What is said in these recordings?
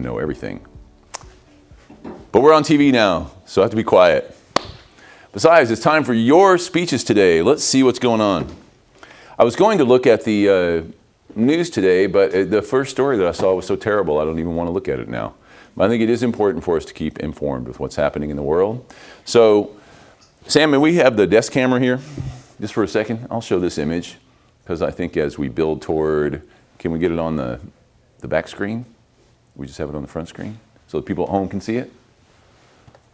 to know everything. But we're on TV now, so I have to be quiet. Besides, it's time for your speeches today. Let's see what's going on. I was going to look at the news today, but the first story that I saw was so terrible, I don't even want to look at it now. But I think it is important for us to keep informed with what's happening in the world. So, Sam, may we have the desk camera here? Just for a second. I'll show this image, because I think as we build toward, can we get it on the back screen? We just have it on the front screen, so the people at home can see it?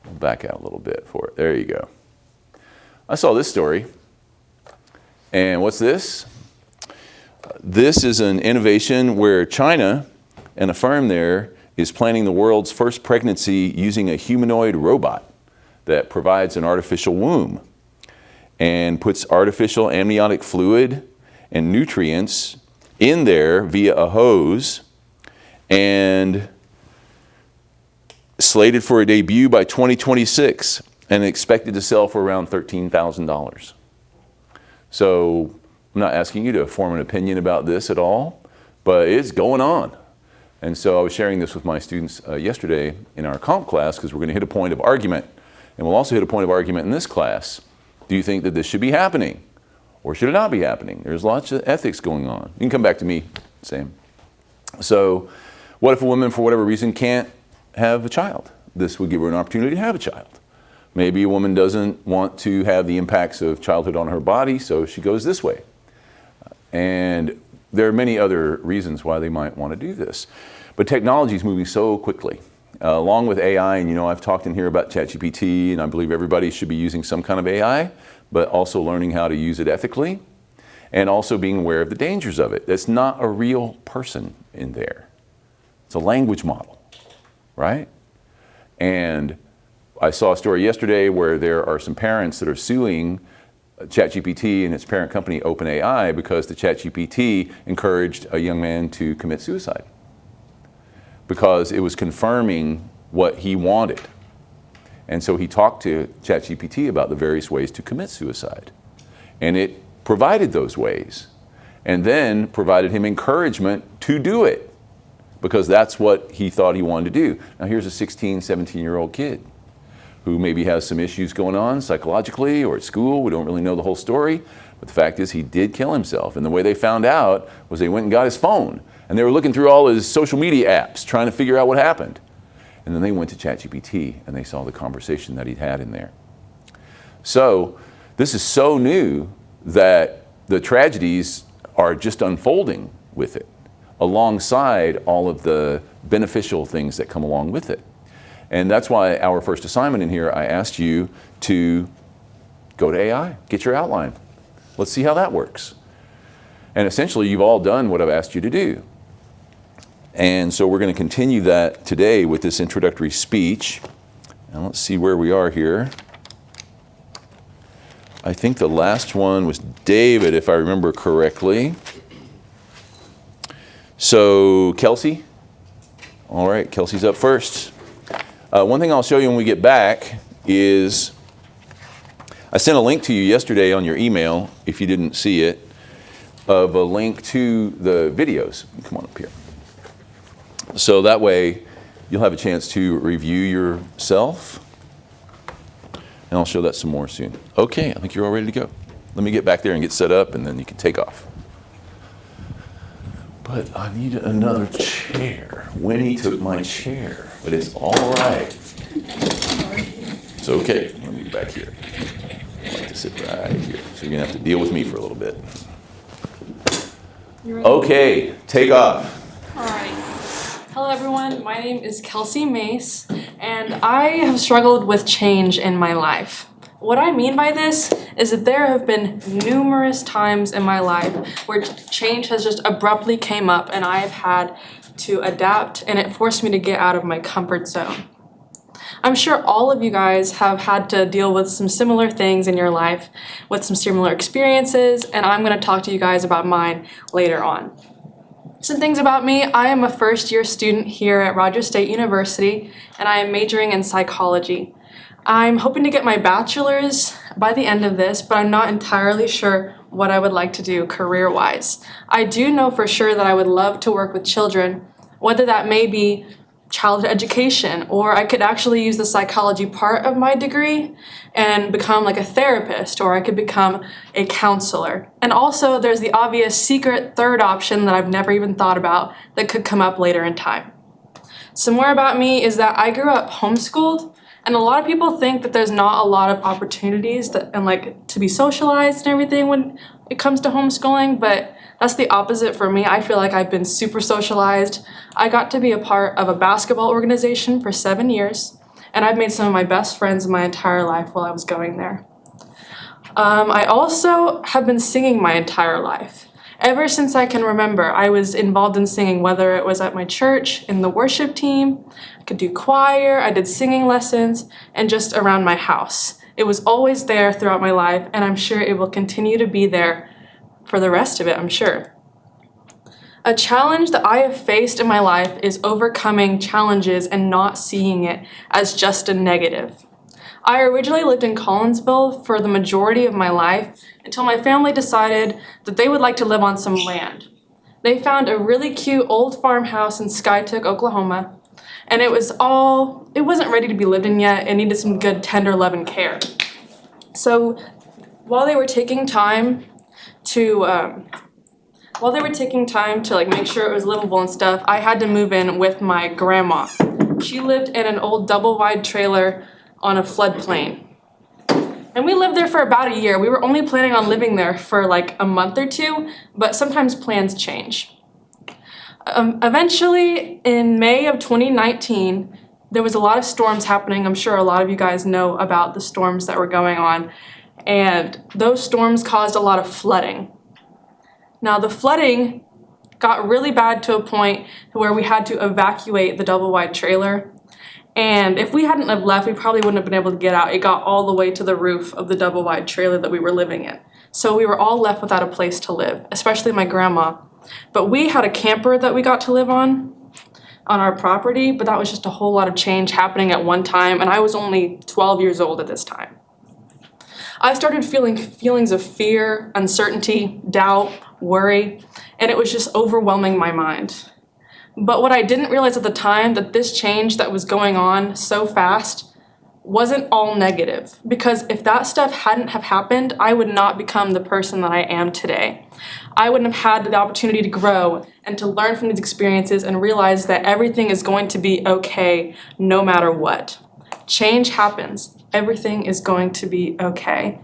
I'll back out a little bit for it. There you go. I saw this story. And what's this? This is an innovation where China and a firm there is planning the world's first pregnancy using a humanoid robot that provides an artificial womb and puts artificial amniotic fluid and nutrients in there via a hose, and slated for a debut by 2026 and expected to sell for around $13,000. So I'm not asking you to form an opinion about this at all, but it's going on. And so I was sharing this with my students yesterday in our comp class, because we're going to hit a point of argument. And we'll also hit a point of argument in this class. Do you think that this should be happening? Or should it not be happening? There's lots of ethics going on. You can come back to me, Sam. So what if a woman, for whatever reason, can't have a child? This would give her an opportunity to have a child. Maybe a woman doesn't want to have the impacts of childhood on her body, so she goes this way. And there are many other reasons why they might want to do this. But technology is moving so quickly. Along with AI, and I've talked in here about ChatGPT, and I believe everybody should be using some kind of AI, but also learning how to use it ethically, and also being aware of the dangers of it. That's not a real person in there. It's a language model, right? And I saw a story yesterday where there are some parents that are suing ChatGPT and its parent company, OpenAI, because the ChatGPT encouraged a young man to commit suicide because it was confirming what he wanted. And so he talked to ChatGPT about the various ways to commit suicide. And it provided those ways, and then provided him encouragement to do it, because that's what he thought he wanted to do. Now here's a 16, 17-year-old kid who maybe has some issues going on psychologically or at school. We don't really know the whole story, but the fact is he did kill himself. And the way they found out was they went and got his phone, and they were looking through all his social media apps trying to figure out what happened. And then they went to ChatGPT and they saw the conversation that he'd had in there. So this is so new that the tragedies are just unfolding with it, alongside all of the beneficial things that come along with it. And that's why our first assignment in here, I asked you to go to AI, get your outline. Let's see how that works. And essentially, you've all done what I've asked you to do. And so we're going to continue that today with this introductory speech. And let's see where we are here. I think the last one was David, if I remember correctly. So, Kelsey? All right, Kelsey's up first. One thing I'll show you when we get back is I sent a link to you yesterday on your email, if you didn't see it, of a link to the videos. Come on up here. So that way you'll have a chance to review yourself. And I'll show that some more soon. Okay, I think you're all ready to go. Let me get back there and get set up, and then you can take off. But I need another chair. Winnie took my chair, but it's all right. It's okay. Let me get back here. I like to sit right here. So you're going to have to deal with me for a little bit. Okay, take off. All right. Hello, everyone. My name is Kelsey Mace, and I have struggled with change in my life. What I mean by this is that there have been numerous times in my life where change has just abruptly came up, and I have had to adapt, and it forced me to get out of my comfort zone. I'm sure all of you guys have had to deal with some similar things in your life, with some similar experiences, and I'm going to talk to you guys about mine later on. Some things about me: I am a first-year student here at Rogers State University, and I am majoring in psychology. I'm hoping to get my bachelor's by the end of this, but I'm not entirely sure what I would like to do career-wise. I do know for sure that I would love to work with children, whether that may be childhood education, or I could actually use the psychology part of my degree and become like a therapist, or I could become a counselor. And also there's the obvious secret third option that I've never even thought about that could come up later in time. So more about me is that I grew up homeschooled, and a lot of people think that there's not a lot of opportunities and like to be socialized and everything when it comes to homeschooling, but that's the opposite for me. I feel like I've been super socialized. I got to be a part of a basketball organization for 7 years, and I've made some of my best friends in my entire life while I was going there. I also have been singing my entire life. Ever since I can remember, I was involved in singing, whether it was at my church, in the worship team, I could do choir, I did singing lessons, and just around my house. It was always there throughout my life, and I'm sure it will continue to be there for the rest of it, I'm sure. A challenge that I have faced in my life is overcoming challenges and not seeing it as just a negative. I originally lived in Collinsville for the majority of my life until my family decided that they would like to live on some land. They found a really cute old farmhouse in Skytook, Oklahoma, and it wasn't ready to be lived in yet. It needed some good tender love and care. So while they were taking time to like make sure it was livable and stuff, I had to move in with my grandma. She lived in an old double-wide trailer on a floodplain. And we lived there for about a year. We were only planning on living there for like a month or two, but sometimes plans change. Eventually, in May of 2019, there was a lot of storms happening. I'm sure a lot of you guys know about the storms that were going on. And those storms caused a lot of flooding. Now, the flooding got really bad to a point where we had to evacuate the double-wide trailer. And if we hadn't have left, we probably wouldn't have been able to get out. It got all the way to the roof of the double-wide trailer that we were living in. So we were all left without a place to live, especially my grandma. But we had a camper that we got to live on our property, but that was just a whole lot of change happening at one time, and I was only 12 years old at this time. I started feeling feelings of fear, uncertainty, doubt, worry, and it was just overwhelming my mind. But what I didn't realize at the time, that this change that was going on so fast wasn't all negative. Because if that stuff hadn't have happened, I would not become the person that I am today. I wouldn't have had the opportunity to grow and to learn from these experiences and realize that everything is going to be okay no matter what. Change happens. Everything is going to be okay.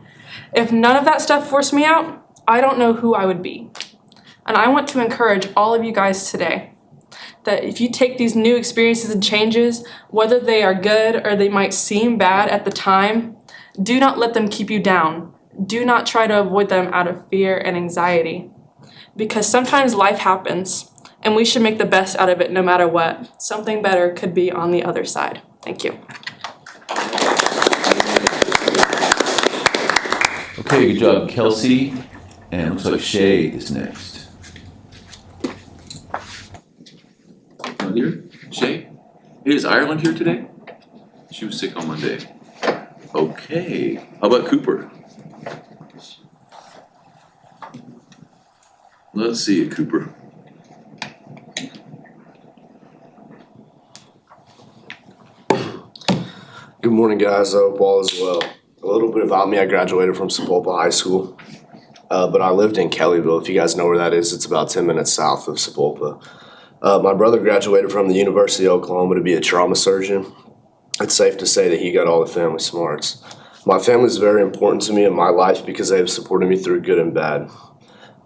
If none of that stuff forced me out, I don't know who I would be. And I want to encourage all of you guys today that if you take these new experiences and changes, whether they are good or they might seem bad at the time, do not let them keep you down. Do not try to avoid them out of fear and anxiety. Because sometimes life happens, and we should make the best out of it no matter what. Something better could be on the other side. Thank you. Okay, good job, Kelsey. And it looks like Shay is next. Here, Shay? Hey, is Ireland here today? She was sick on Monday. Okay, how about Cooper? Let's see it, Cooper. Good morning, guys. I hope all is well. A little bit about me. I graduated from Sapulpa High School, but I lived in Kellyville. If you guys know where that is, it's about 10 minutes south of Sapulpa. My brother graduated from the University of Oklahoma to be a trauma surgeon. It's safe to say that he got all the family smarts. My family is very important to me in my life because they have supported me through good and bad.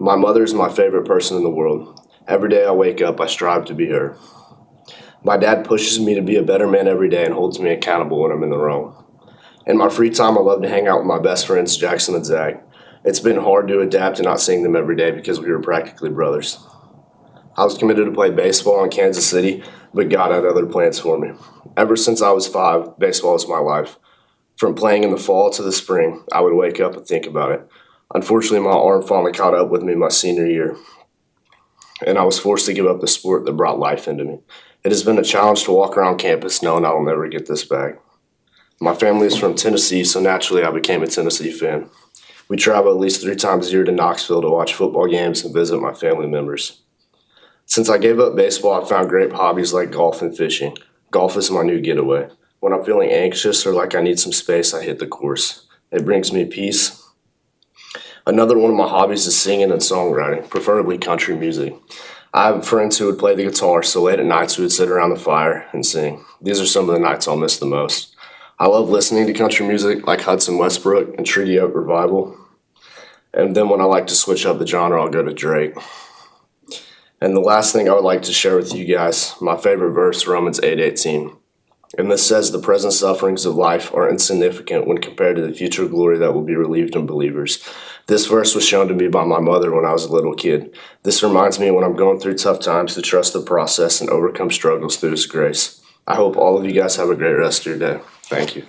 My mother is my favorite person in the world. Every day I wake up, I strive to be her. My dad pushes me to be a better man every day and holds me accountable when I'm in the wrong. In my free time, I love to hang out with my best friends, Jackson and Zach. It's been hard to adapt to not seeing them every day because we were practically brothers. I was committed to play baseball in Kansas City, but God had other plans for me. Ever since I was 5, baseball was my life. From playing in the fall to the spring, I would wake up and think about it. Unfortunately, my arm finally caught up with me my senior year, and I was forced to give up the sport that brought life into me. It has been a challenge to walk around campus knowing I will never get this back. My family is from Tennessee, so naturally I became a Tennessee fan. We travel at least 3 times a year to Knoxville to watch football games and visit my family members. Since I gave up baseball, I found great hobbies like golf and fishing. Golf is my new getaway. When I'm feeling anxious or like I need some space, I hit the course. It brings me peace. Another one of my hobbies is singing and songwriting, preferably country music. I have friends who would play the guitar, so late at nights we would sit around the fire and sing. These are some of the nights I'll miss the most. I love listening to country music like Hudson Westbrook and Treaty Oak Revival. And then when I like to switch up the genre, I'll go to Drake. And the last thing I would like to share with you guys, my favorite verse, Romans 8:18. And this says, the present sufferings of life are insignificant when compared to the future glory that will be relieved in believers. This verse was shown to me by my mother when I was a little kid. This reminds me when I'm going through tough times to trust the process and overcome struggles through His grace. I hope all of you guys have a great rest of your day. Thank you.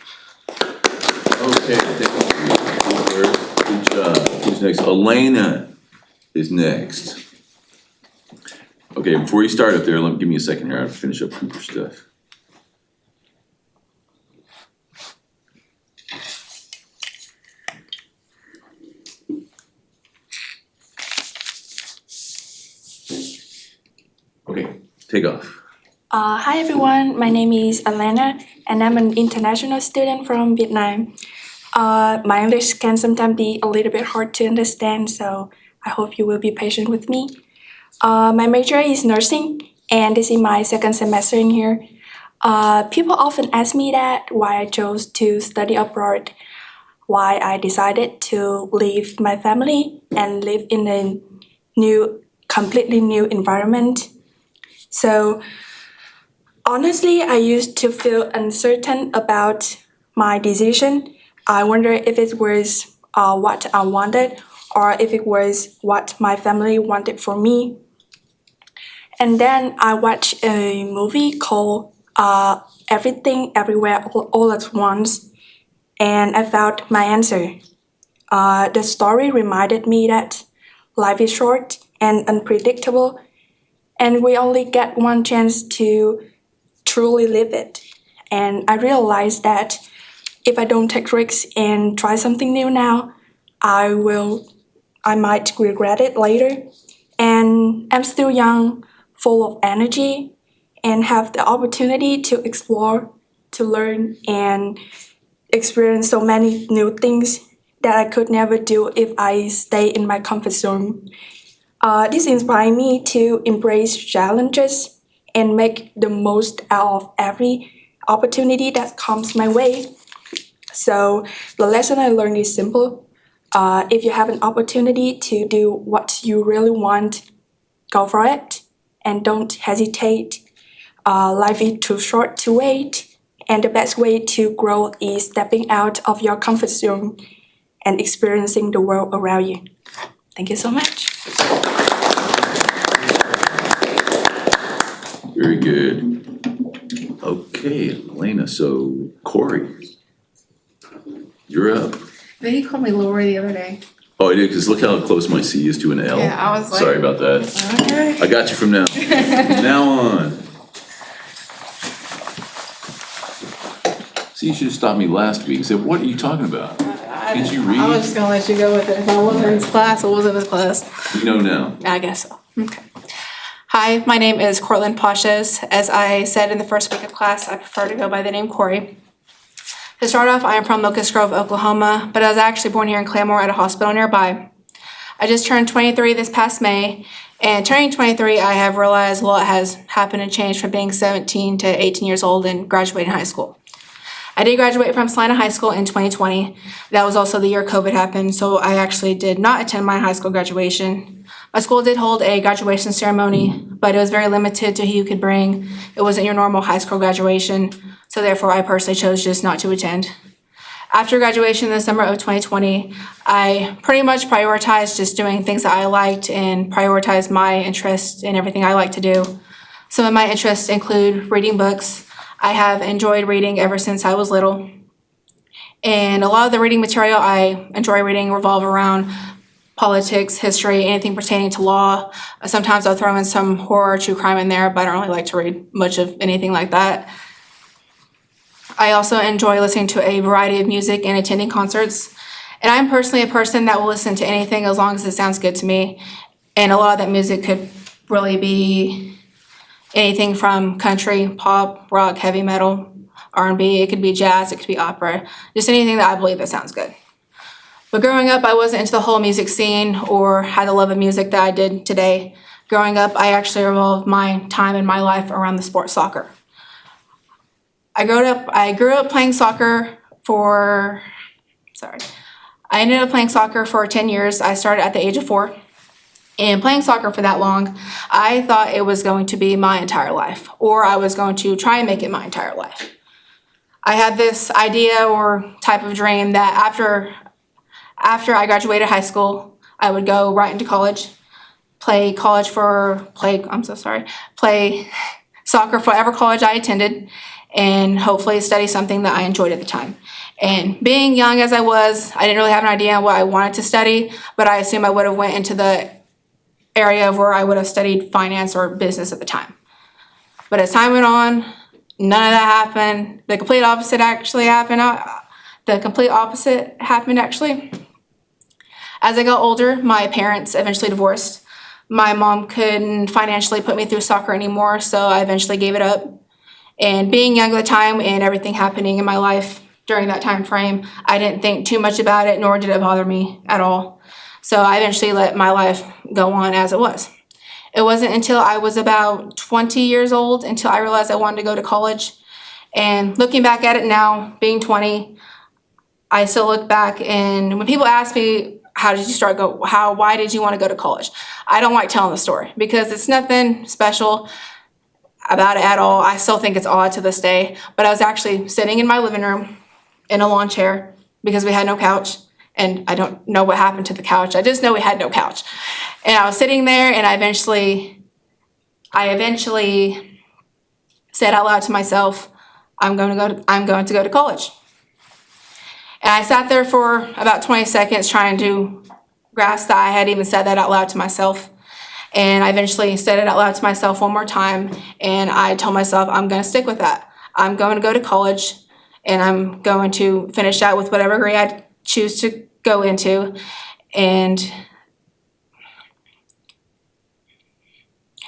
Okay, thank you. Good job. Who's next? Elena is next. Okay, before you start up there, give me a second here. I have to finish up Cooper stuff. Okay, take off. Hi everyone, my name is Elena and I'm an international student from Vietnam. My English can sometimes be a little bit hard to understand, so I hope you will be patient with me. My major is nursing and this is my second semester in here. People often ask me that why I chose to study abroad, why I decided to leave my family and live in a completely new environment. So honestly, I used to feel uncertain about my decision. I wonder if it was what I wanted or if it was what my family wanted for me. And then I watched a movie called Everything Everywhere All at Once, and I found my answer. The story reminded me that life is short and unpredictable, and we only get one chance to truly live it. And I realized that if I don't take risks and try something new now, I might regret it later. And I'm still young, full of energy, and have the opportunity to explore, to learn, and experience so many new things that I could never do if I stay in my comfort zone. This inspired me to embrace challenges and make the most out of every opportunity that comes my way. So the lesson I learned is simple. If you have an opportunity to do what you really want, go for it and don't hesitate. Life is too short to wait, and the best way to grow is stepping out of your comfort zone and experiencing the world around you. Thank you so much. Very good. Okay, Elena, so Corey, you're up. Then he called me Lori the other day. Oh, I did, because look how close my C is to an L. Yeah, I was like, Sorry about that. Okay. I got you from now. Now on. See, you should have stopped me last week and said, what are you talking about? Can't you read? I was just gonna let you go with it. If I wasn't in his class, I wasn't in his class. You know now. I guess so. Okay. Hi, my name is Cortland Pashes. As I said in the first week of class, I prefer to go by the name Corey. To start off, I am from Locust Grove, Oklahoma, but I was actually born here in Claremore at a hospital nearby. I just turned 23 this past May, and turning 23, I have realized a lot has happened and changed from being 17 to 18 years old and graduating high school. I did graduate from Salina High School in 2020. That was also the year COVID happened, so I actually did not attend my high school graduation. My school did hold a graduation ceremony, but it was very limited to who you could bring. It wasn't your normal high school graduation, so therefore I personally chose just not to attend. After graduation in the summer of 2020, I pretty much prioritized just doing things that I liked and prioritized my interests in everything I like to do. Some of my interests include reading books. I have enjoyed reading ever since I was little. And a lot of the reading material I enjoy reading revolve around politics, history, anything pertaining to law. Sometimes I'll throw in some horror, true crime in there, but I don't really like to read much of anything like that. I also enjoy listening to a variety of music and attending concerts. And I'm personally a person that will listen to anything as long as it sounds good to me. And a lot of that music could really be anything from country, pop, rock, heavy metal, R&B. It could be jazz, it could be opera, just anything that I believe that sounds good. But growing up, I wasn't into the whole music scene or had the love of music that I did today. Growing up, I actually revolved my time in my life around the sport soccer. I grew up playing soccer I ended up playing soccer for 10 years. I started at the age of 4. And playing soccer for that long, I thought it was going to be my entire life, or I was going to try and make it my entire life. I had this idea or type of dream that after I graduated high school, I would go right into college, play soccer for whatever college I attended, and hopefully study something that I enjoyed at the time. And being young as I was, I didn't really have an idea on what I wanted to study, but I assume I would have went into the area of where I would have studied finance or business at the time. But as time went on, none of that happened. The complete opposite happened, actually. As I got older, my parents eventually divorced. My mom couldn't financially put me through soccer anymore, so I eventually gave it up. And being young at the time and everything happening in my life during that time frame, I didn't think too much about it, nor did it bother me at all. So I eventually let my life go on as it was. It wasn't until I was about 20 years old until I realized I wanted to go to college. And looking back at it now, being 20, I still look back, and when people ask me, why did you want to go to college? I don't like telling the story because it's nothing special about it at all. I still think it's odd to this day, but I was actually sitting in my living room in a lawn chair because we had no couch, and I don't know what happened to the couch. I just know we had no couch. And I was sitting there, and I eventually said out loud to myself, I'm going to go to college. And I sat there for about 20 seconds trying to grasp that I had even said that out loud to myself. And I eventually said it out loud to myself one more time, and I told myself I'm going to stick with that. I'm going to go to college, and I'm going to finish out with whatever degree I choose to go into, and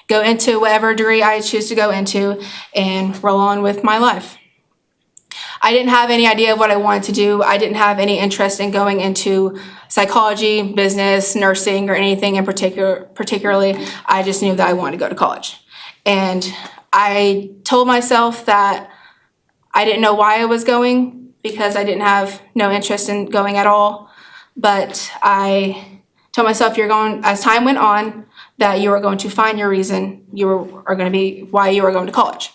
go into whatever degree I choose to go into and roll on with my life. I didn't have any idea of what I wanted to do. I didn't have any interest in going into psychology, business, nursing, or anything in particularly. I just knew that I wanted to go to college. And I told myself that I didn't know why I was going because I didn't have no interest in going at all. But I told myself as time went on, that you were going to find your reason why you were going to college.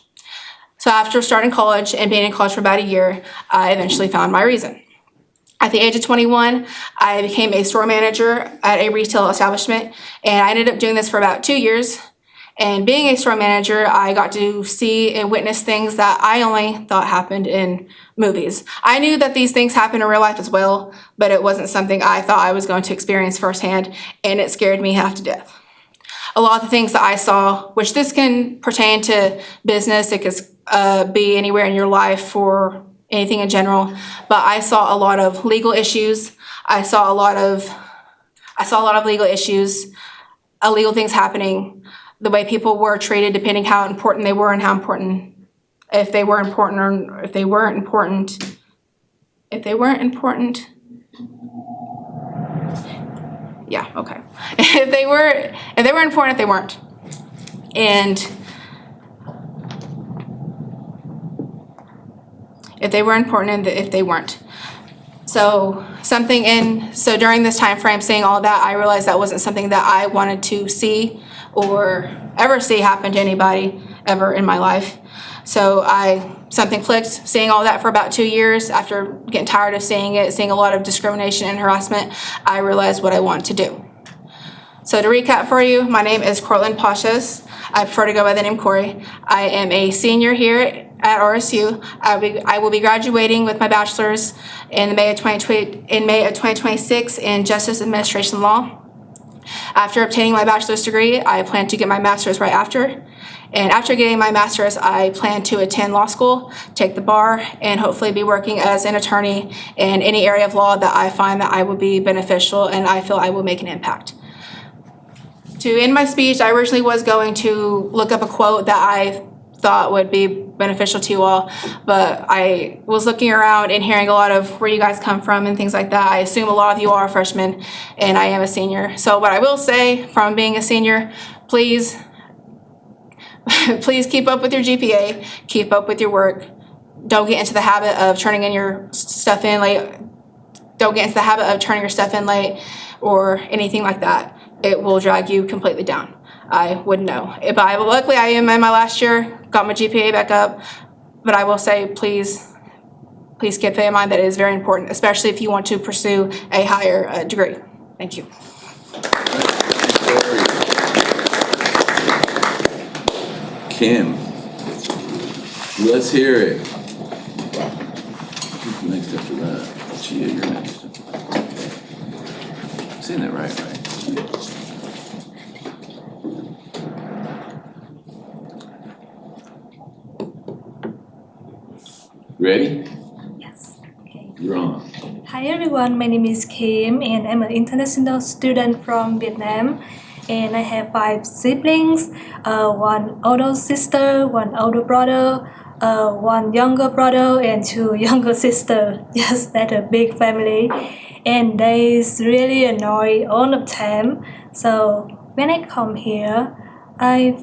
So after starting college and being in college for about a year, I eventually found my reason. At the age of 21, I became a store manager at a retail establishment, and I ended up doing this for about 2 years. And being a store manager, I got to see and witness things that I only thought happened in movies. I knew that these things happen in real life as well, but it wasn't something I thought I was going to experience firsthand, and it scared me half to death. A lot of the things that I saw, which this can pertain to business, it could be anywhere in your life or anything in general, but I saw a lot of legal issues. I saw a lot of legal issues, illegal things happening, the way people were treated depending how important they were and if they weren't important. Yeah, okay. If they were important, if they weren't. And if they were important and if they weren't. So during this time frame, seeing all that, I realized that wasn't something that I wanted to see or ever see happen to anybody ever in my life. So something clicked, seeing all that for about 2 years. After getting tired of seeing a lot of discrimination and harassment, I realized what I wanted to do. So to recap for you, my name is Cortland Pashas. I prefer to go by the name Corey. I am a senior here at RSU. I will be graduating with my bachelor's in May of 2026 in Justice Administration Law. After obtaining my bachelor's degree, I plan to get my master's right after. And after getting my master's, I plan to attend law school, take the bar, and hopefully be working as an attorney in any area of law that I find that I will be beneficial and I feel I will make an impact. To end my speech, I originally was going to look up a quote that I thought would be beneficial to you all, but I was looking around and hearing a lot of where you guys come from and things like that. I assume a lot of you are freshmen, and I am a senior. So what I will say from being a senior, please, please keep up with your GPA, keep up with your work. Don't get into the habit of turning in your stuff in late. Don't get into the habit of turning your stuff in late or anything like that. It will drag you completely down. I wouldn't know. But luckily I am in my last year, got my GPA back up, but I will say please keep that in mind that it is very important, especially if you want to pursue a higher degree. Thank you. Kim, let's hear it. Who's next after that? Chia, you're next. Saying that right? Ready? Yes. Okay. You're on. Hi everyone, my name is Kim and I'm an international student from Vietnam. And I have 5 siblings, one older sister, one older brother, one younger brother, and 2 younger sisters. Yes, that's a big family. And they really annoy all of them. So when I come here, I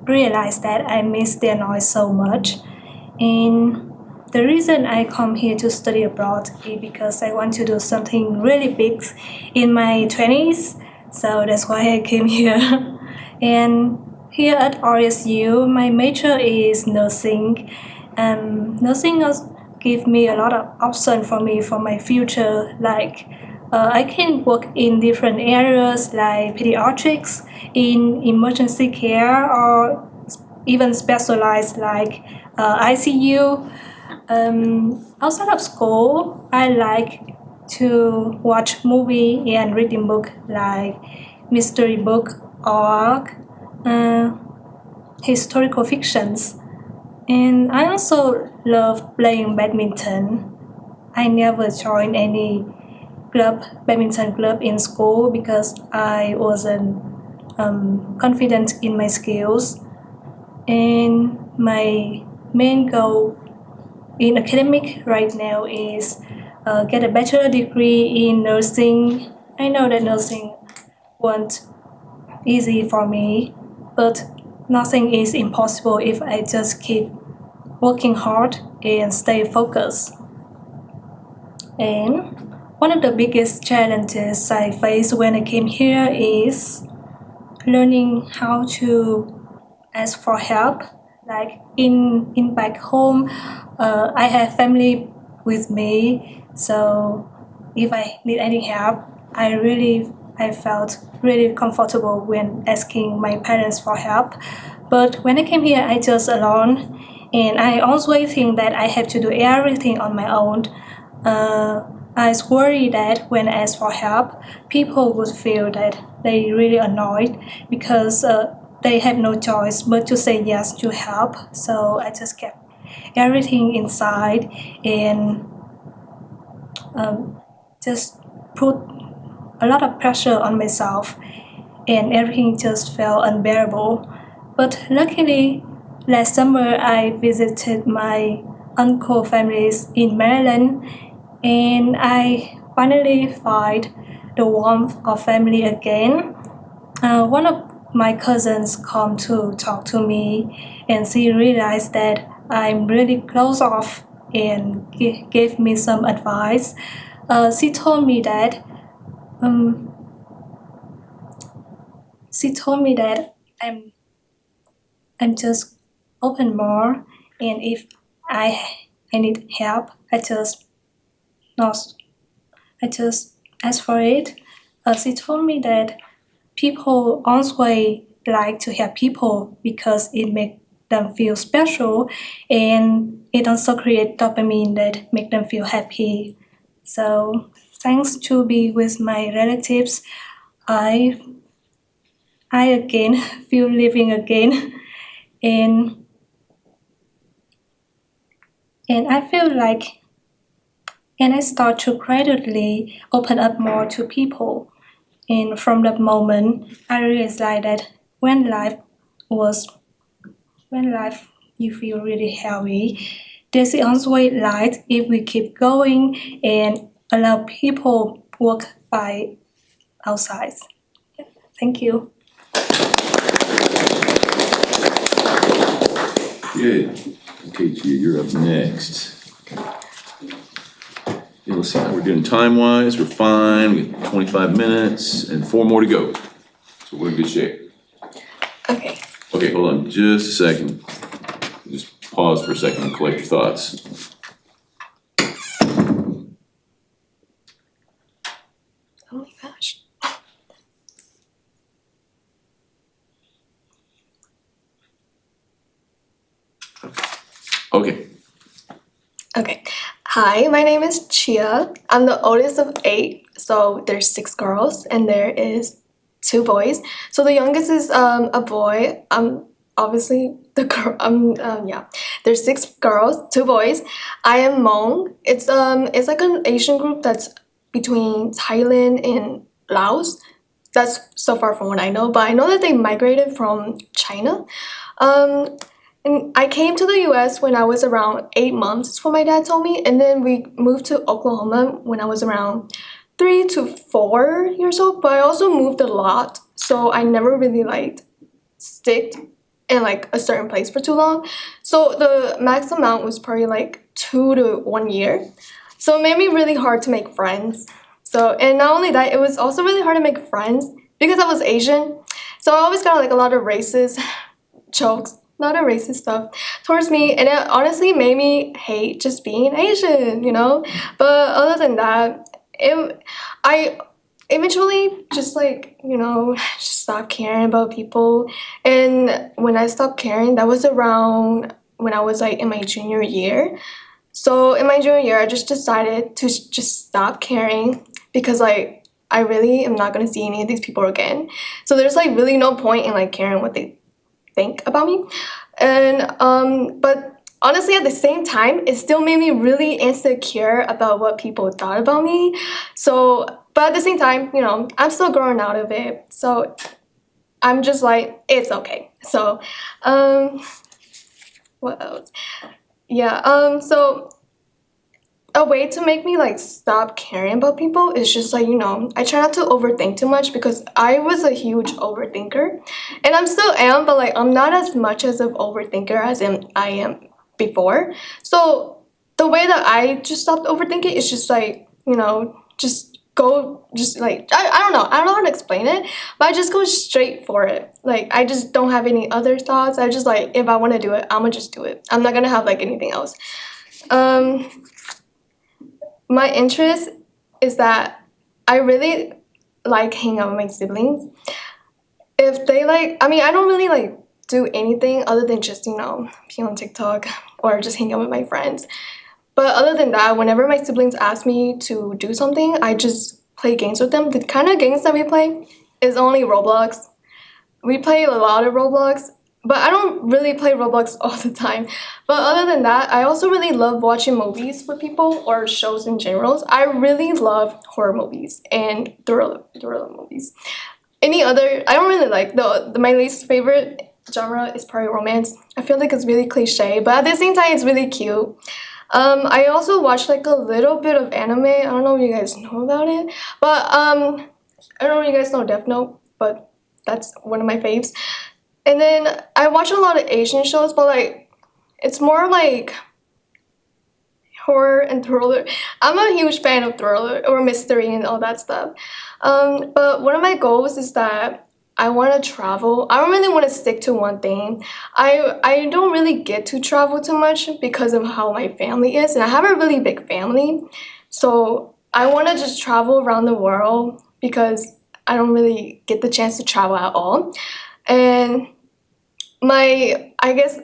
realized that I miss their noise so much. And the reason I come here to study abroad is because I want to do something really big in my 20s. So that's why I came here. And here at RSU, my major is nursing. Nursing give me a lot of option for me for my future. Like I can work in different areas like pediatrics, in emergency care, or even specialized like ICU. Outside of school, I like to watch movie and reading book like mystery book or historical fictions. And I also love playing badminton. I never joined any badminton club in school because I wasn't confident in my skills. And my main goal in academic right now is get a bachelor degree in nursing. I know that nursing wasn't easy for me, but nothing is impossible if I just keep working hard and stay focused. And one of the biggest challenges I faced when I came here is learning how to ask for help. Like in back home, I have family with me, so if I need any help, I felt really comfortable when asking my parents for help. But when I came here, I just alone, and I always think that I have to do everything on my own. I was worried that when I asked for help, people would feel that they really annoyed because they have no choice but to say yes to help. So I just kept everything inside and just put a lot of pressure on myself, and everything just felt unbearable. But luckily, last summer I visited my uncle families in Maryland, and I finally find the warmth of family again. One of my cousins come to talk to me, and she realized that I'm really close off and gave me some advice. She told me that um, I'm just open more, and if I need help, not I just ask for it. She told me that people always like to help people because it makes them feel special, and it also creates dopamine that make them feel happy. So thanks to be with my relatives, I again feel living again, and I feel like, and I start to gradually open up more to people. And from that moment, I realized that when life you feel really heavy, there's the only way light if we keep going and allow people walk by outside. Yeah, thank you. Good. Okay, Gia, you're up next. Yeah, let's see how we're doing time-wise. We're fine. We got 25 minutes and 4 more to go. So we're in good shape. Okay. Okay, hold on just a second. Just pause for a second and collect your thoughts. Oh my gosh. Okay. Okay. Hi, my name is Chia. I'm the oldest of 8, so there's 6 girls and there is 2 boys. So the youngest is a boy. I'm obviously the girl. Yeah. There's 6 girls, 2 boys. I am Hmong. It's like an Asian group that's between Thailand and Laos. That's so far from what I know, but I know that they migrated from China. And I came to the US when I was around 8 months, is what my dad told me. And then we moved to Oklahoma when I was around 3 to 4 years old. But I also moved a lot. So I never really sticked in a certain place for too long. So the max amount was probably 2 to 1 year. So it made me really hard to make friends. So, and not only that, it was also really hard to make friends because I was Asian. So I always got a lot of racist jokes, a lot of racist stuff towards me, and it honestly made me hate just being Asian, you know? But other than that, I eventually just just stopped caring about people. And when I stopped caring, that was around when I was in my junior year. So in my junior year, I just decided to just stop caring because I really am not gonna see any of these people again. So there's really no point in caring what they think about me. And but honestly, at the same time, it still made me really insecure about what people thought about me. So, but at the same time, I'm still growing out of it. So I'm just it's okay. So, what else? Yeah, so a way to make me stop caring about people is just I try not to overthink too much because I was a huge overthinker, and I'm still am, but I'm not as much as an overthinker as I am before. So the way that I just stopped overthinking is just just go, just I don't know how to explain it, but I just go straight for it. I just don't have any other thoughts. I just if I want to do it, I'm gonna just do it. I'm not gonna have anything else. My interest is that I really hanging out with my siblings. If they I mean, I don't really do anything other than just, be on TikTok or just hang out with my friends. But other than that, whenever my siblings ask me to do something, I just play games with them. The kind of games that we play is only Roblox. We play a lot of Roblox, but I don't really play Roblox all the time. But other than that, I also really love watching movies with people or shows in general. I really love horror movies and thriller movies. Any other, I don't really my least favorite genre is probably romance. I feel it's really cliche, but at the same time, it's really cute. I also watch a little bit of anime. I don't know if you guys know about it, but I don't know if you guys know Death Note, but that's one of my faves. And then I watch a lot of Asian shows, but it's more horror and thriller. I'm a huge fan of thriller or mystery and all that stuff. But one of my goals is that I want to travel. I don't really want to stick to one thing. I don't really get to travel too much because of how my family is, and I have a really big family. So I want to just travel around the world because I don't really get the chance to travel at all. And I guess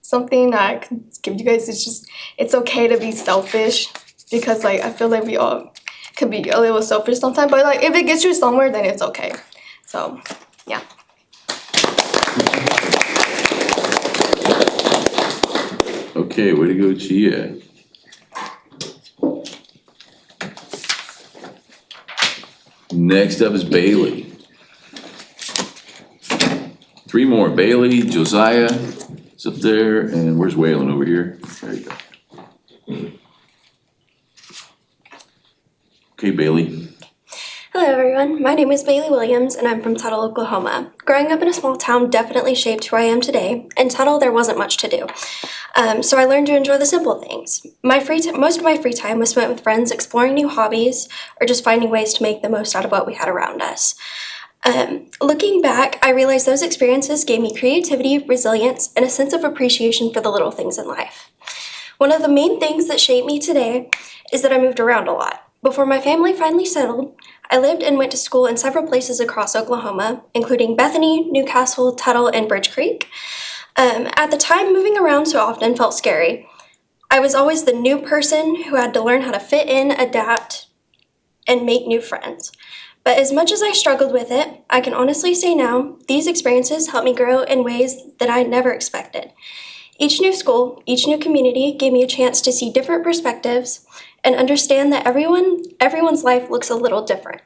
something that I could give you guys is just it's okay to be selfish because I feel we all could be a little selfish sometimes, but if it gets you somewhere, then it's okay. So yeah. Okay, way to go, Chia. Next up is Bailey. 3 more, Bailey, Josiah, is up there, and where's Waylon over here? There you go. Okay, Bailey. Hello everyone, my name is Bailey Williams and I'm from Tuttle, Oklahoma. Growing up in a small town definitely shaped who I am today. In Tuttle, there wasn't much to do. So I learned to enjoy the simple things. Most of my free time was spent with friends exploring new hobbies or just finding ways to make the most out of what we had around us. Looking back, I realized those experiences gave me creativity, resilience, and a sense of appreciation for the little things in life. One of the main things that shaped me today is that I moved around a lot. Before my family finally settled, I lived and went to school in several places across Oklahoma, including Bethany, Newcastle, Tuttle, and Bridge Creek. At the time, moving around so often felt scary. I was always the new person who had to learn how to fit in, adapt, and make new friends. But as much as I struggled with it, I can honestly say now, these experiences helped me grow in ways that I never expected. Each new school, each new community gave me a chance to see different perspectives and understand that everyone's life looks a little different.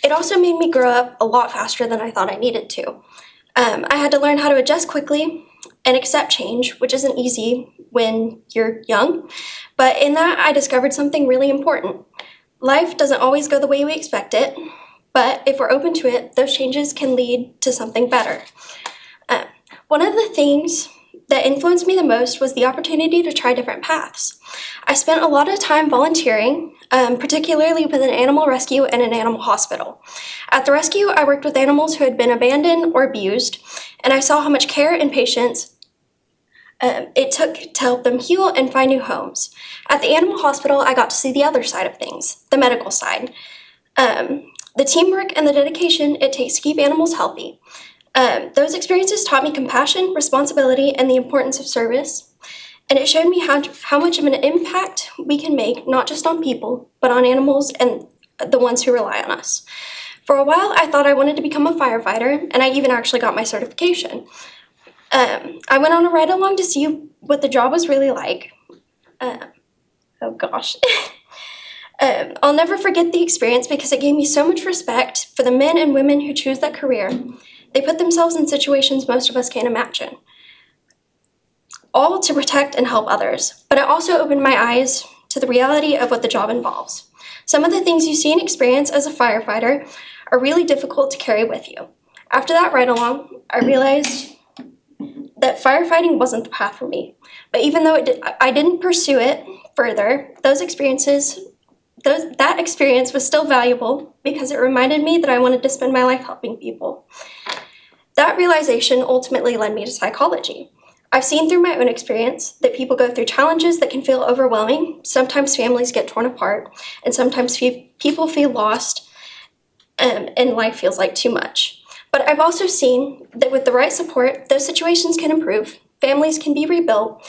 It also made me grow up a lot faster than I thought I needed to. I had to learn how to adjust quickly and accept change, which isn't easy when you're young. But in that, I discovered something really important. Life doesn't always go the way we expect it, but if we're open to it, those changes can lead to something better. One of the things that influenced me the most was the opportunity to try different paths. I spent a lot of time volunteering, particularly with an animal rescue and an animal hospital. At the rescue, I worked with animals who had been abandoned or abused, and I saw how much care and patience it took to help them heal and find new homes. At the animal hospital, I got to see the other side of things, the medical side. The teamwork and the dedication it takes to keep animals healthy. Those experiences taught me compassion, responsibility, and the importance of service. And it showed me how much of an impact we can make, not just on people, but on animals and the ones who rely on us. For a while, I thought I wanted to become a firefighter, and I even actually got my certification. I went on a ride-along to see what the job was really like. Oh gosh. I'll never forget the experience because it gave me so much respect for the men and women who choose that career. They put themselves in situations most of us can't imagine, all to protect and help others. But it also opened my eyes to the reality of what the job involves. Some of the things you see and experience as a firefighter are really difficult to carry with you. After that ride-along, I realized that firefighting wasn't the path for me. But even though I didn't pursue it further, that experience was still valuable because it reminded me that I wanted to spend my life helping people. That realization ultimately led me to psychology. I've seen through my own experience that people go through challenges that can feel overwhelming. Sometimes families get torn apart, and sometimes people feel lost, and life feels like too much. But I've also seen that with the right support, those situations can improve, families can be rebuilt,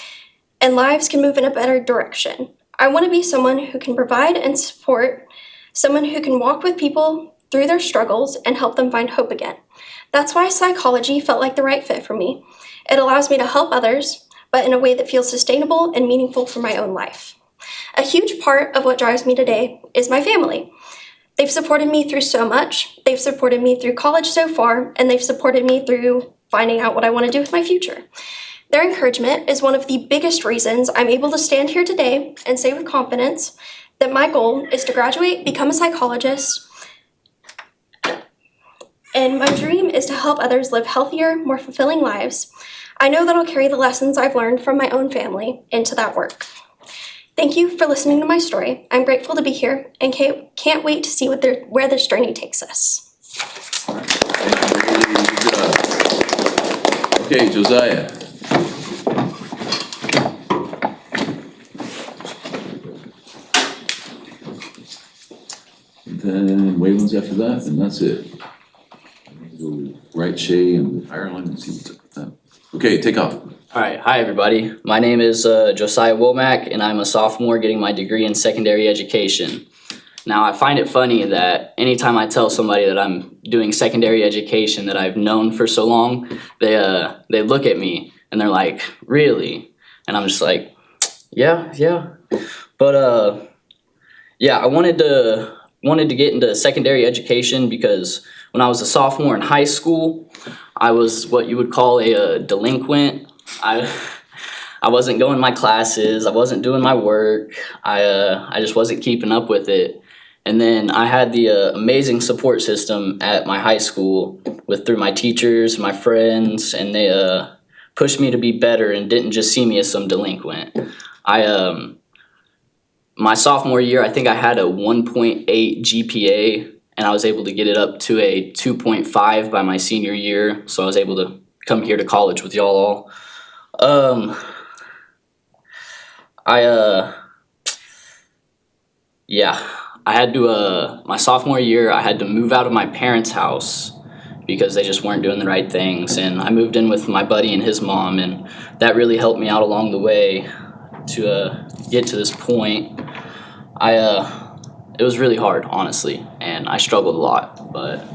and lives can move in a better direction. I want to be someone who can provide and support, someone who can walk with people through their struggles and help them find hope again. That's why psychology felt like the right fit for me. It allows me to help others, but in a way that feels sustainable and meaningful for my own life. A huge part of what drives me today is my family. They've supported me through so much. They've supported me through college so far, and they've supported me through finding out what I want to do with my future. Their encouragement is one of the biggest reasons I'm able to stand here today and say with confidence that my goal is to graduate, become a psychologist, and my dream is to help others live healthier, more fulfilling lives. I know that I'll carry the lessons I've learned from my own family into that work. Thank you for listening to my story. I'm grateful to be here and can't wait to see where this journey takes us. Okay, Josiah. And then Waylon's after that, and that's it. Go right Shay and Ireland and see what's up with that. Okay, take off. Alright, hi everybody. My name is Josiah Womack and I'm a sophomore getting my degree in secondary education. Now I find it funny that anytime I tell somebody that I'm doing secondary education that I've known for so long, they look at me and they're like, really? And I'm just like, yeah. But yeah, I wanted to wanted to get into secondary education because when I was a sophomore in high school, I was what you would call a delinquent. I wasn't going to my classes. I wasn't doing my work. I just wasn't keeping up with it. And then I had the amazing support system at my high school through my teachers, my friends, and they pushed me to be better and didn't just see me as some delinquent. My sophomore year, I think I had a 1.8 GPA, and I was able to get it up to a 2.5 by my senior year. So I was able to come here to college with y'all all. I had to, my sophomore year, I had to move out of my parents' house because they just weren't doing the right things. And I moved in with my buddy and his mom, and that really helped me out along the way to get to this point. It was really hard, honestly, and I struggled a lot, but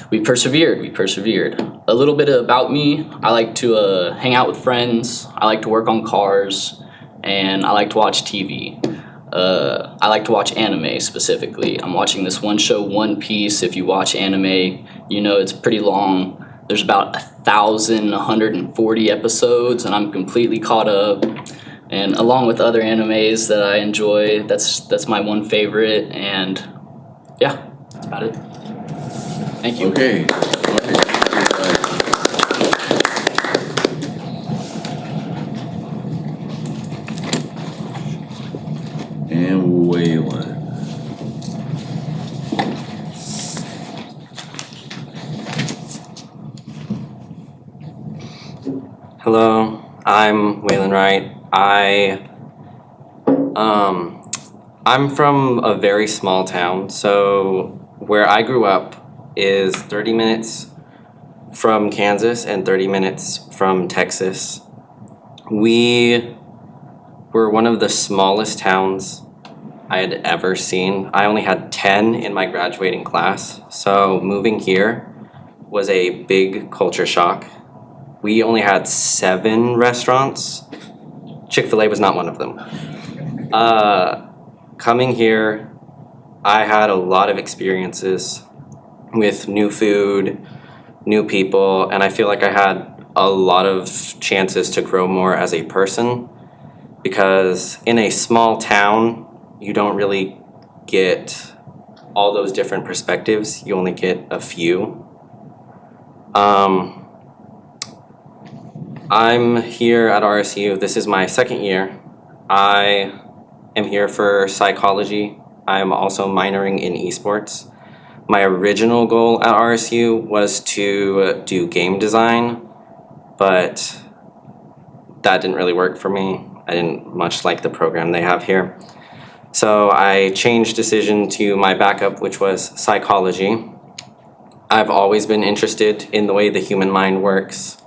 we persevered. A little bit about me: I like to hang out with friends, I like to work on cars, and I like to watch TV. I like to watch anime specifically. I'm watching this one show, One Piece. If you watch anime, you know it's pretty long. There's about 1,140 episodes, and I'm completely caught up. And along with other animes that I enjoy, that's my one favorite. And yeah, that's about it. Thank you. Okay. And Waylon. Hello, I'm Waylon Wright. I'm from a very small town, so where I grew up is 30 minutes from Kansas and 30 minutes from Texas. We were one of the smallest towns I had ever seen. I only had 10 in my graduating class, so moving here was a big culture shock. We only had 7 restaurants. Chick-fil-A was not one of them. Coming here, I had a lot of experiences with new food, new people, and I feel like I had a lot of chances to grow more as a person, because in a small town, you don't really get all those different perspectives. You only get a few. I'm here at RSU. This is my second year. I am here for psychology. I'm also minoring in esports. My original goal at RSU was to do game design, but that didn't really work for me. I didn't much like the program they have here. So I changed decision to my backup, which was psychology. I've always been interested in the way the human mind works.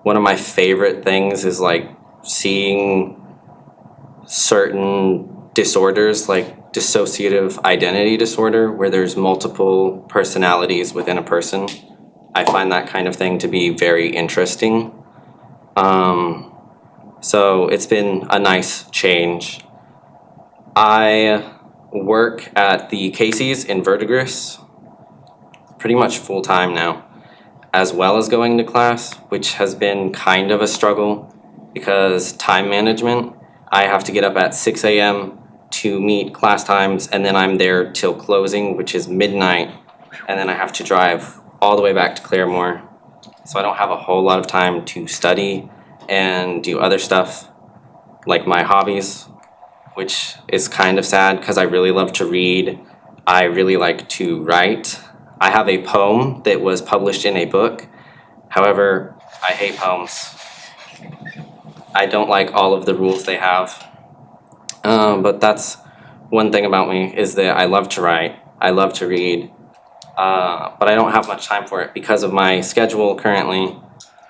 One of my favorite things is like seeing certain disorders, like dissociative identity disorder, where there's multiple personalities within a person. I find that kind of thing to be very interesting. So it's been a nice change. I work at the Casey's in Verdigris pretty much full time now, as well as going to class, which has been kind of a struggle because time management. I have to get up at 6 a.m. to meet class times, and then I'm there till closing, which is midnight, and then I have to drive all the way back to Claremore. So I don't have a whole lot of time to study and do other stuff like my hobbies, which is kind of sad because I really love to read. I really like to write. I have a poem that was published in a book. However, I hate poems. I don't like all of the rules they have. But that's one thing about me, is that I love to write. I love to read. But I don't have much time for it because of my schedule currently.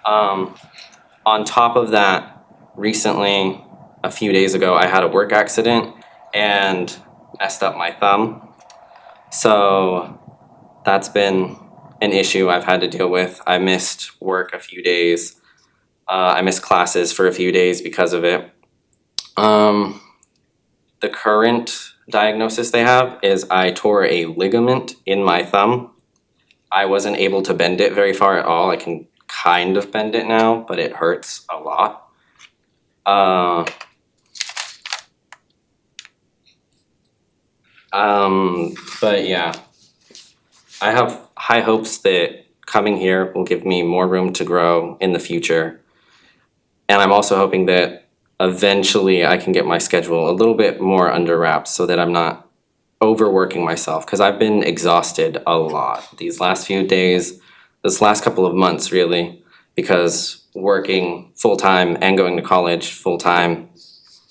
On top of that, recently, a few days ago, I had a work accident and messed up my thumb. So that's been an issue I've had to deal with. I missed work a few days. I missed classes for a few days because of it. The current diagnosis they have is I tore a ligament in my thumb. I wasn't able to bend it very far at all. I can kind of bend it now, but it hurts a lot. But yeah, I have high hopes that coming here will give me more room to grow in the future. And I'm also hoping that eventually I can get my schedule a little bit more under wraps so that I'm not overworking myself, because I've been exhausted a lot these last few days, this last couple of months really, because working full-time and going to college full-time,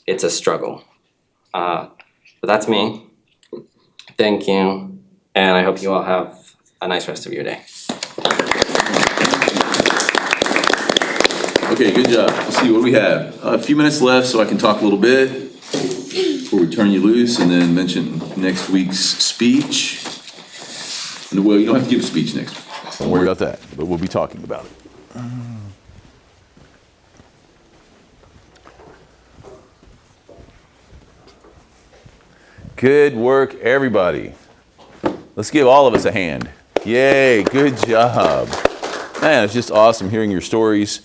it's a struggle. But that's me. Thank you, and I hope you all have a nice rest of your day. Okay, good job. Let's see, what do we have? A few minutes left so I can talk a little bit before we turn you loose and then mention next week's speech. Well, you don't have to give a speech next week. Don't worry about that, but we'll be talking about it. Good work, everybody. Let's give all of us a hand. Yay, good job. Man, it's just awesome hearing your stories.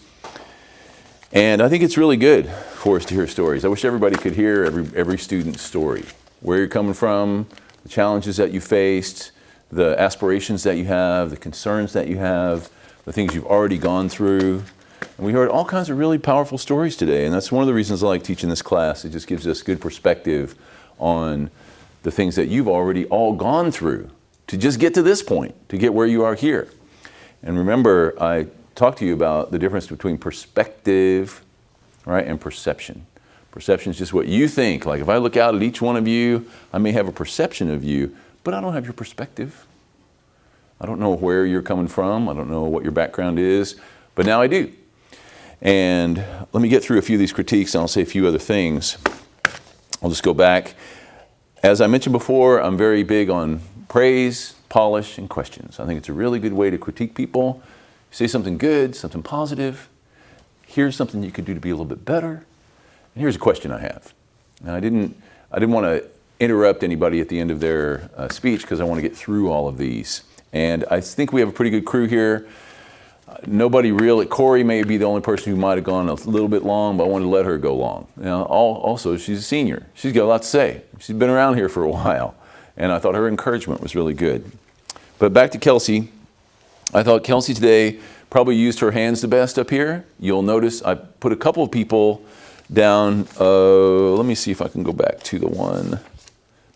And I think it's really good for us to hear stories. I wish everybody could hear every student's story. Where you're coming from, the challenges that you faced, the aspirations that you have, the concerns that you have, the things you've already gone through. And we heard all kinds of really powerful stories today. And that's one of the reasons I like teaching this class. It just gives us good perspective on the things that you've already all gone through to just get to this point, to get where you are here. And remember, I talked to you about the difference between perspective, right, and perception. Perception is just what you think. Like if I look out at each one of you, I may have a perception of you, but I don't have your perspective. I don't know where you're coming from. I don't know what your background is, but now I do. And let me get through a few of these critiques and I'll say a few other things. I'll just go back. As I mentioned before, I'm very big on praise, polish, and questions. I think it's a really good way to critique people. Say something good, something positive. Here's something you could do to be a little bit better. And here's a question I have. Now, I didn't want to interrupt anybody at the end of their speech because I want to get through all of these. And I think we have a pretty good crew here. Nobody really, Corey may be the only person who might have gone a little bit long, but I wanted to let her go long. Now, also, she's a senior. She's got a lot to say. She's been around here for a while. And I thought her encouragement was really good. But back to Kelsey. I thought Kelsey today probably used her hands the best up here. You'll notice I put a couple of people down. Let me see if I can go back to the one.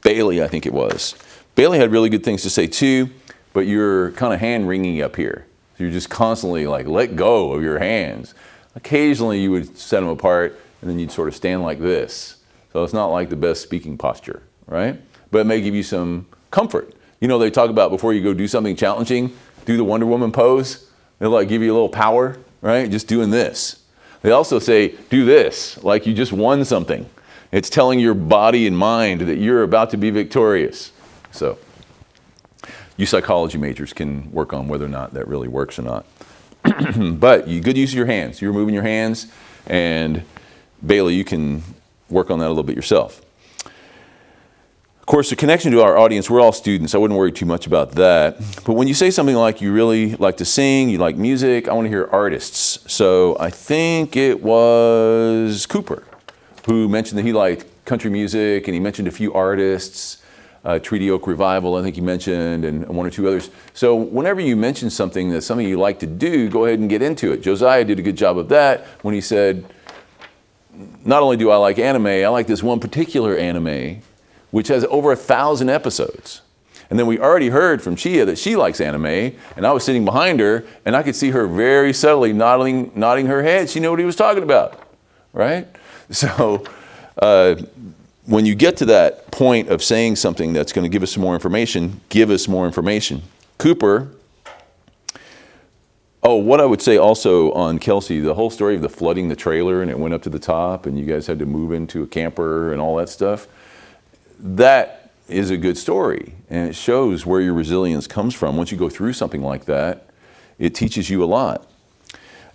Bailey, I think it was. Bailey had really good things to say too, but you're kind of hand wringing up here. So you're just constantly like, let go of your hands. Occasionally you would set them apart and then you'd sort of stand like this. So it's not like the best speaking posture, right? But it may give you some comfort. You know, they talk about before you go do something challenging, do the Wonder Woman pose. They'll like give you a little power, right? Just doing this. They also say, do this, like you just won something. It's telling your body and mind that you're about to be victorious. So you psychology majors can work on whether or not that really works or not. But you good use of your hands. You're moving your hands, and Bailey, you can work on that a little bit yourself. Of course, the connection to our audience, we're all students. I wouldn't worry too much about that. But when you say something like you really like to sing, you like music, I want to hear artists. So I think it was Cooper who mentioned that he liked country music, and he mentioned a few artists. Treaty Oak Revival, I think you mentioned, and one or two others. So whenever you mention something that's something you like to do, go ahead and get into it. Josiah did a good job of that when he said, not only do I like anime, I like this one particular anime, which has over 1,000 episodes. And then we already heard from Chia that she likes anime, and I was sitting behind her, and I could see her very subtly nodding her head. She knew what he was talking about, right? So, when you get to that point of saying something that's going to give us some more information, give us more information. Cooper, what I would say also on Kelsey, the whole story of the flooding the trailer and it went up to the top and you guys had to move into a camper and all that stuff, that is a good story. And it shows where your resilience comes from. Once you go through something like that, it teaches you a lot.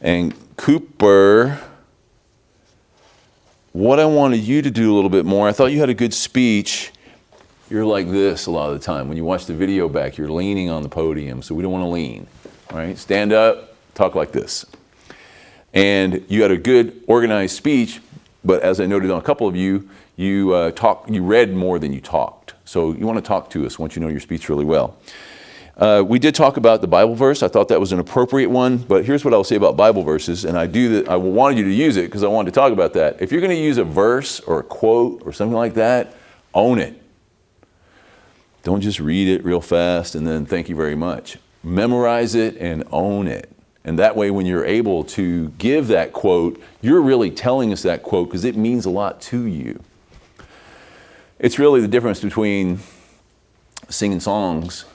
And Cooper, what I wanted you to do a little bit more, I thought you had a good speech, you're like this a lot of the time. When you watch the video back, you're leaning on the podium, so we don't want to lean, all right? Stand up, talk like this. And you had a good organized speech, but as I noted on a couple of you, you read more than you talked. So you want to talk to us once you know your speech really well. We did talk about the Bible verse. I thought that was an appropriate one, but here's what I'll say about Bible verses, and I wanted you to use it because I wanted to talk about that. If you're going to use a verse or a quote or something like that, own it. Don't just read it real fast and then thank you very much. Memorize it and own it. And that way when you're able to give that quote, you're really telling us that quote because it means a lot to you. It's really the difference between singing songs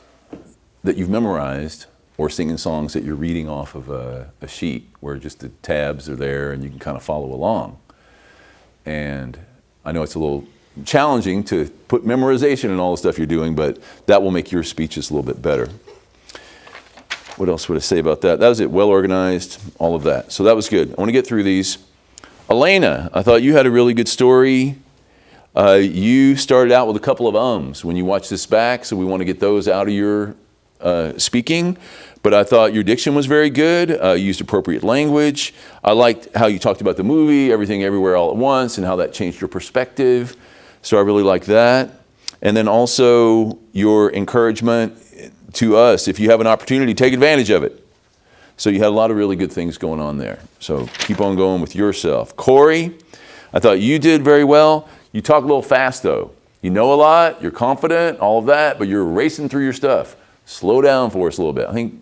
that you've memorized or singing songs that you're reading off of a sheet where just the tabs are there and you can kind of follow along. And I know it's a little challenging to put memorization in all the stuff you're doing, but that will make your speeches a little bit better. What else would I say about that? That was it, well organized, all of that. So that was good. I want to get through these. Elena, I thought you had a really good story. You started out with a couple of ums when you watch this back, so we want to get those out of your speaking. But I thought your diction was very good. You used appropriate language. I liked how you talked about the movie, Everything Everywhere All at Once, and how that changed your perspective. So I really like that. And then also your encouragement to us, if you have an opportunity, take advantage of it. So you had a lot of really good things going on there. So keep on going with yourself. Corey, I thought you did very well. You talk a little fast though. You know a lot, you're confident, all of that, but you're racing through your stuff. Slow down for us a little bit. I think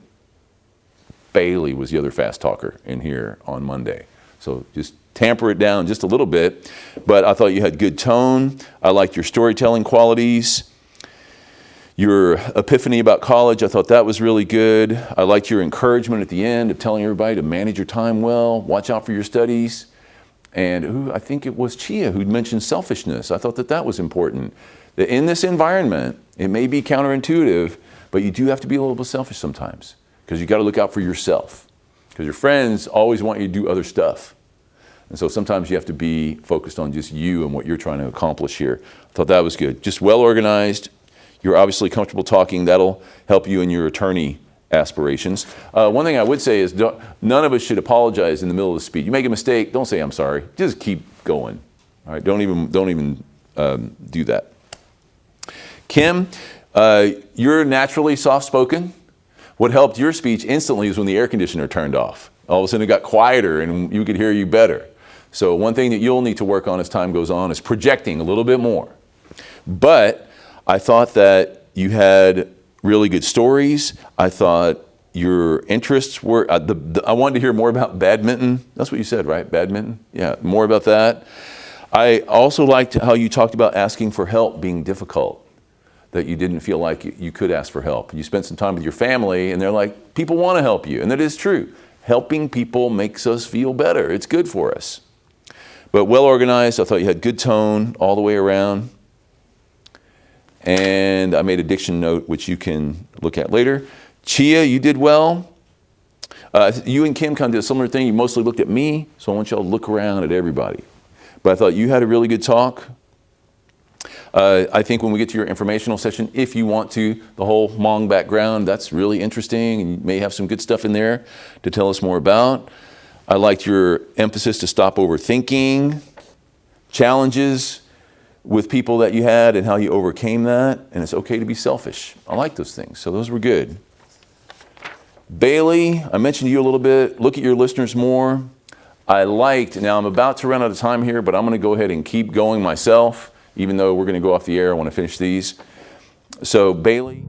Bailey was the other fast talker in here on Monday. So just tamper it down just a little bit. But I thought you had good tone. I liked your storytelling qualities. Your epiphany about college, I thought that was really good. I liked your encouragement at the end of telling everybody to manage your time well, watch out for your studies. And I think it was Chia who mentioned selfishness. I thought that was important. That in this environment, it may be counterintuitive, but you do have to be a little bit selfish sometimes because you got to look out for yourself because your friends always want you to do other stuff. And so sometimes you have to be focused on just you and what you're trying to accomplish here. I thought that was good. Just well organized. You're obviously comfortable talking. That'll help you in your attorney aspirations. One thing I would say is none of us should apologize in the middle of the speech. You make a mistake, don't say I'm sorry. Just keep going. All right, don't even do that. Kim, you're naturally soft-spoken. What helped your speech instantly is when the air conditioner turned off. All of a sudden it got quieter and you could hear you better. So one thing that you'll need to work on as time goes on is projecting a little bit more. But I thought that you had really good stories. I thought your interests were, I wanted to hear more about badminton. That's what you said, right? Badminton? Yeah, more about that. I also liked how you talked about asking for help being difficult, that you didn't feel like you could ask for help. You spent some time with your family and they're like, people want to help you. And that is true. Helping people makes us feel better. It's good for us. But well organized. I thought you had good tone all the way around. And I made a diction note, which you can look at later. Chia, you did well. You and Kim kind of did a similar thing. You mostly looked at me, so I want y'all to look around at everybody. But I thought you had a really good talk. I think when we get to your informational session, if you want to, the whole Hmong background, that's really interesting, and you may have some good stuff in there to tell us more about. I liked your emphasis to stop overthinking, challenges with people that you had and how you overcame that, and it's okay to be selfish. I like those things, so those were good. Bailey, I mentioned to you a little bit, look at your listeners more. I liked, now I'm about to run out of time here, but I'm gonna go ahead and keep going myself, even though we're gonna go off the air, I wanna finish these. So Bailey.